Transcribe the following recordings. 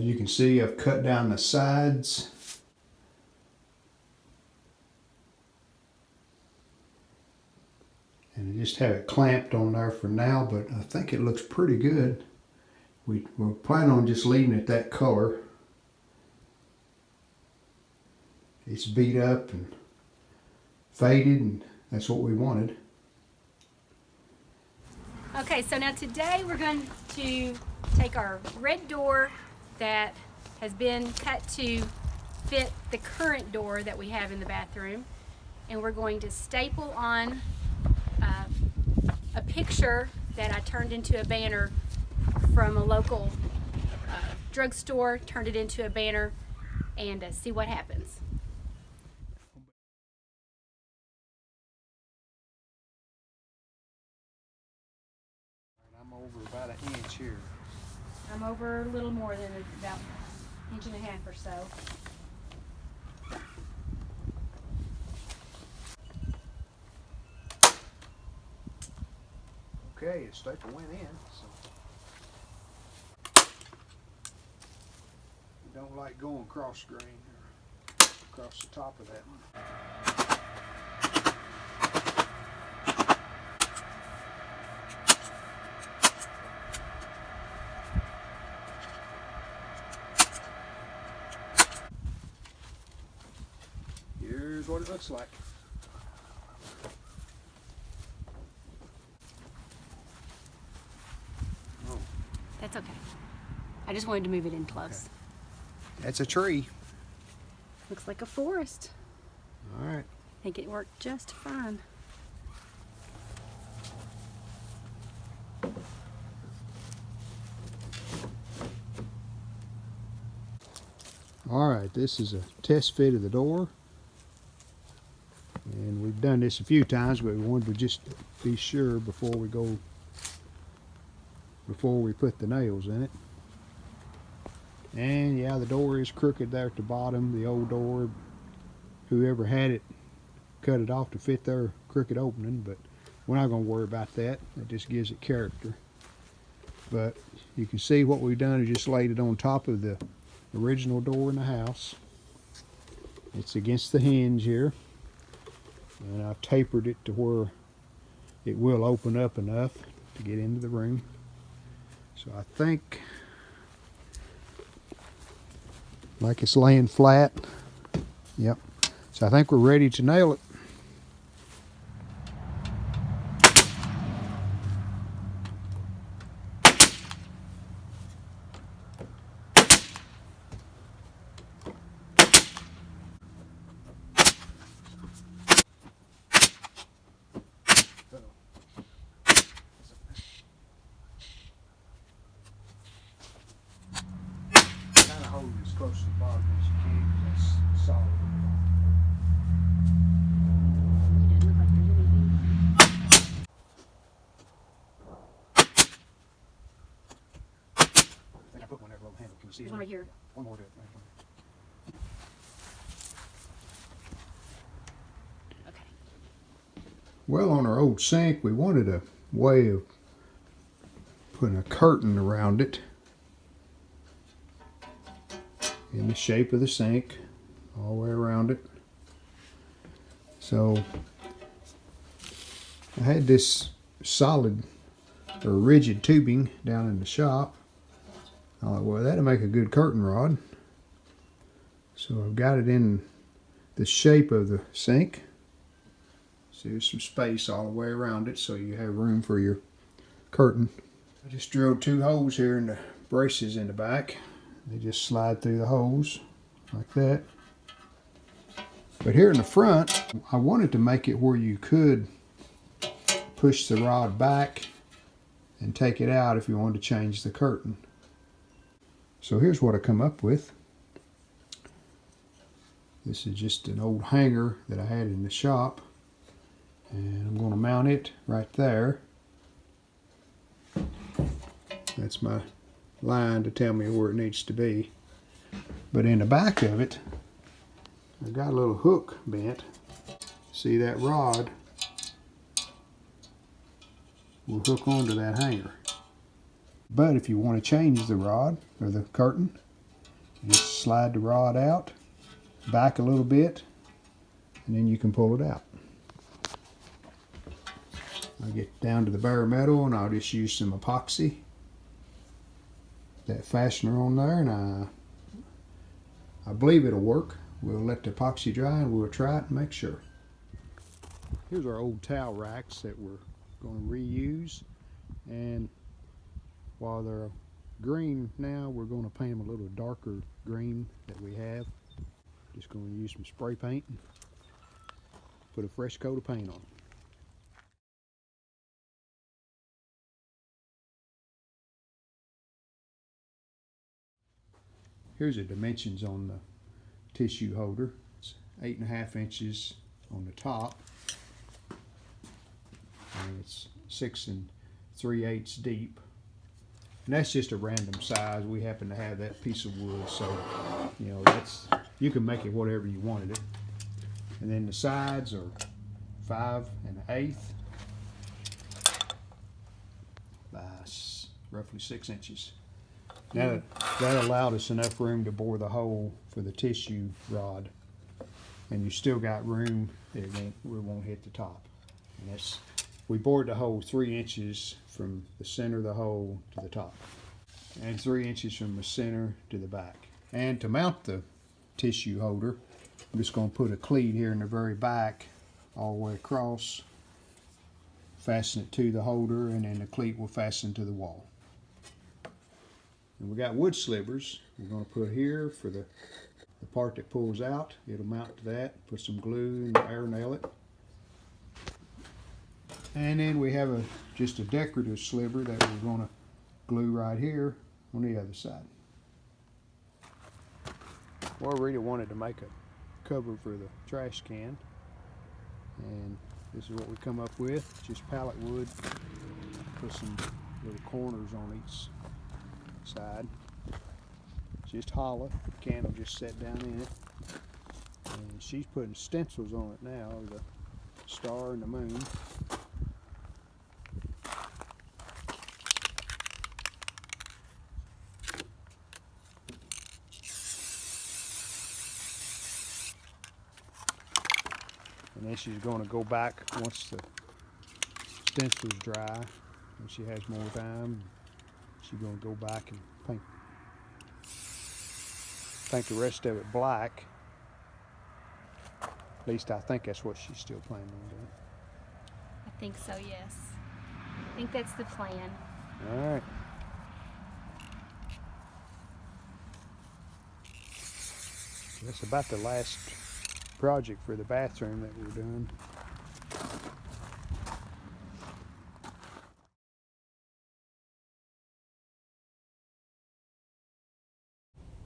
you can see, I've cut down the sides. And I just have it clamped on there for now, but I think it looks pretty good. We're planning on just leaving it that color. It's beat up and faded, and that's what we wanted. Okay, so now today we're going to take our red door that has been cut to fit the current door that we have in the bathroom, and we're going to staple on a picture that I turned into a banner from a local drugstore, turned it into a banner, and see what happens. I'm over about an inch here. I'm over a little more than about an inch and a half or so. Okay, the staple went in, so we don't like going cross grain or across the top of that one. Here's what it looks like. That's okay. I just wanted to move it in close. Okay. That's a tree. Looks like a forest. All right. I think it worked just fine. All right, this is a test fit of the door. And we've done this a few times, but we wanted to just be sure before we put the nails in it. And yeah, the door is crooked there at the bottom. The old door, whoever had it cut it off to fit their crooked opening, but we're not going to worry about that. It just gives it character. But you can see what we've done is just laid it on top of the original door in the house. It's against the hinge here, and I've tapered it to where it will open up enough to get into the room. So I think like it's laying flat. Yep. So I think we're ready to nail it. Hold it as close to the bottom as you can, because that's solid. It doesn't look like there's anything. I think I put one there, little handle. Can you see There's it? one right here. One more to it. Right. Okay. Well, on our old sink, we wanted a way of putting a curtain around it in the shape of the sink, all the way around it. So I had this solid or rigid tubing down in the shop. I thought, well, that'll make a good curtain rod. So I've got it in the shape of the sink. So there's some space all the way around it, so you have room for your curtain. I just drilled 2 holes here in the braces in the back. They just slide through the holes like that. But here in the front, I wanted to make it where you could push the rod back and take it out if you wanted to change the curtain. So here's what I come up with. This is just an old hanger that I had in the shop, and I'm going to mount it right there. That's my line to tell me where it needs to be. But in the back of it, I got a little hook bent. See, that rod will hook onto that hanger. But if you want to change the rod or the curtain, Just slide the rod out, back a little bit, and then you can pull it out. I'll get down to the bare metal and I'll just use some epoxy. That fastener on there, and I believe it'll work. We'll let the epoxy dry and we'll try it and make sure. Here's our old towel racks that we're going to reuse, and while they're green now, we're going to paint them a little darker green that we have. Just going to use some spray paint and put a fresh coat of paint on. Here's the dimensions on the tissue holder. It's 8.5 inches on the top, and it's 6 3/8 deep. And that's just a random size. We happen to have that piece of wood, so you know that's, you can make it whatever you wanted it. And then the sides are 5 1/8 by roughly 6 inches. Now that allowed us enough room to bore the hole for the tissue rod, and you still got room that it won't hit the top. And that's, we bored the hole 3 inches from the center of the hole to the top, and 3 inches from the center to the back. And to mount the tissue holder, I'm just going to put a cleat here in the very back all the way across, fasten it to the holder, and then the cleat will fasten to the wall. And we got wood slivers we're going to put here for the part that pulls out. It'll mount to that. Put some glue and air nail it. And then we have just a decorative sliver that we're going to glue right here on the other side. Well, I really wanted to make a cover for the trash can, and this is what we come up with. Just pallet wood. Put some little corners on each side. It's just hollow. The can will just set down in it. And she's putting stencils on it now, the star and the moon. And then she's going to go back once the stencil's dry, and she has more time. She's going to go back and paint the rest of it black. At least I think that's what she's still planning on doing. I think so, yes. I think that's the plan. All right. That's about the last project for the bathroom that we're doing.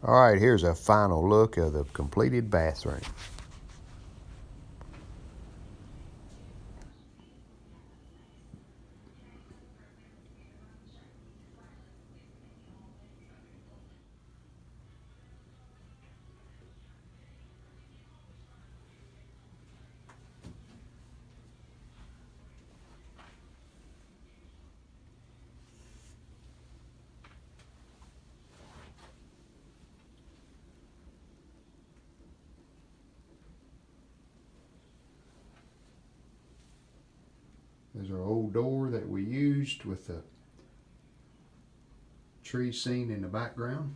All right, here's a final look of the completed bathroom. There's our old door that we used with the tree scene in the background.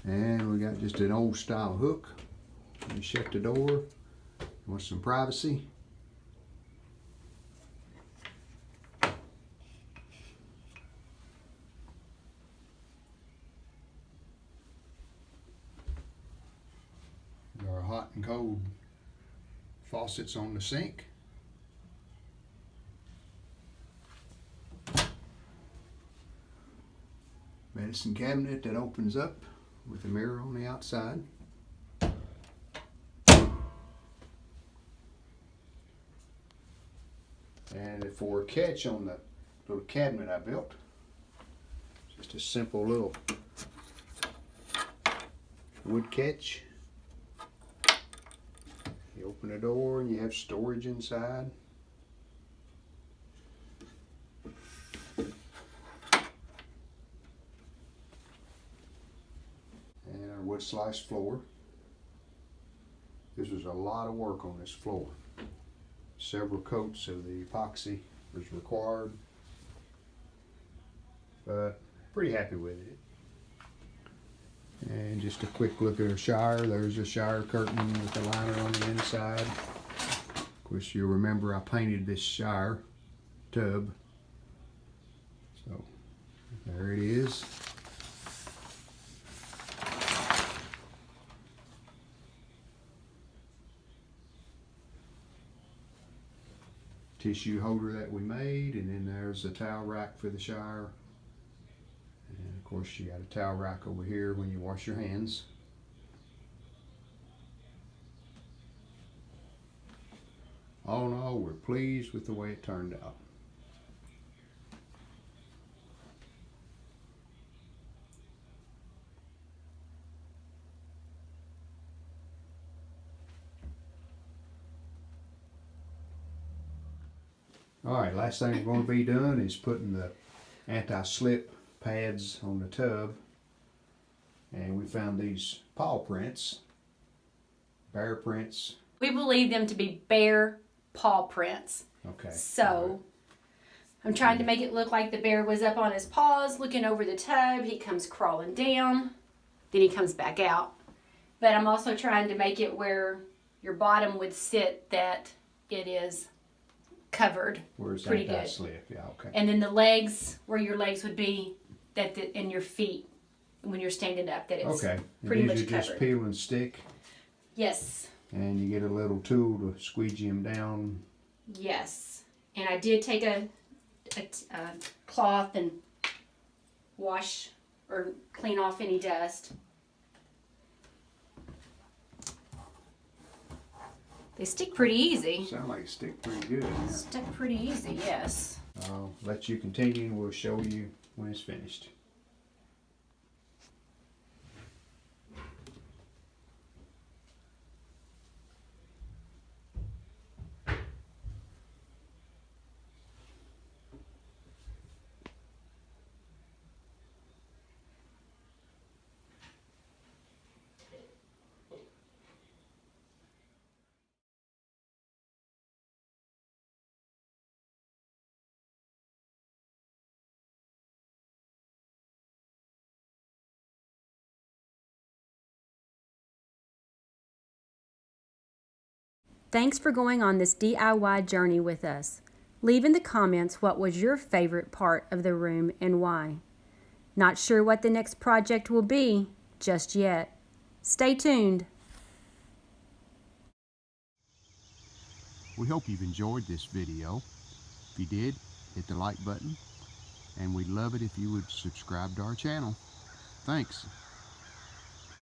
And we got just an old style hook. You shut the door. Want some privacy? Our hot and cold faucets on the sink. Medicine cabinet that opens up with a mirror on the outside. And for a catch on the little cabinet I built, just a simple little wood catch. You open the door and you have storage inside. wood slice floor. This was a lot of work on this floor. Several coats of the epoxy was required, but pretty happy with it. And just a quick look at our shower. There's a shower curtain with a liner on the inside. Of course, you'll remember I painted this shower tub. So there it is. Tissue holder that we made, and then there's a towel rack for the shower. And of course you got a towel rack over here when you wash your hands. All in all, we're pleased with the way it turned out. Alright, last thing we're going to be doing is putting the anti-slip pads on the tub. And we found these paw prints, bear prints. We believe them to be bear paw prints. Okay. So I'm trying to make it look like the bear was up on his paws looking over the tub. He comes crawling down, then he comes back out. But I'm also trying to make it where your bottom would sit, that it is covered. Where's pretty good. Anti-slip? Yeah, okay. And then the legs, where your legs would be, and your feet when you're standing up, that it's Okay. pretty And much these are covered. just peel and stick, Yes. and you get a little tool to squeegee them down. Yes. And I did take a cloth and wash or clean off any dust. They stick pretty easy. Sound like it stick pretty good. Yeah. Stick pretty easy, yes. I'll let you continue and we'll show you when it's finished. Thanks for going on this DIY journey with us. Leave in the comments what was your favorite part of the room and why. Not sure what the next project will be just yet. Stay tuned. We hope you've enjoyed this video. If you did, hit the like button, and we'd love it if you would subscribe to our channel. Thanks.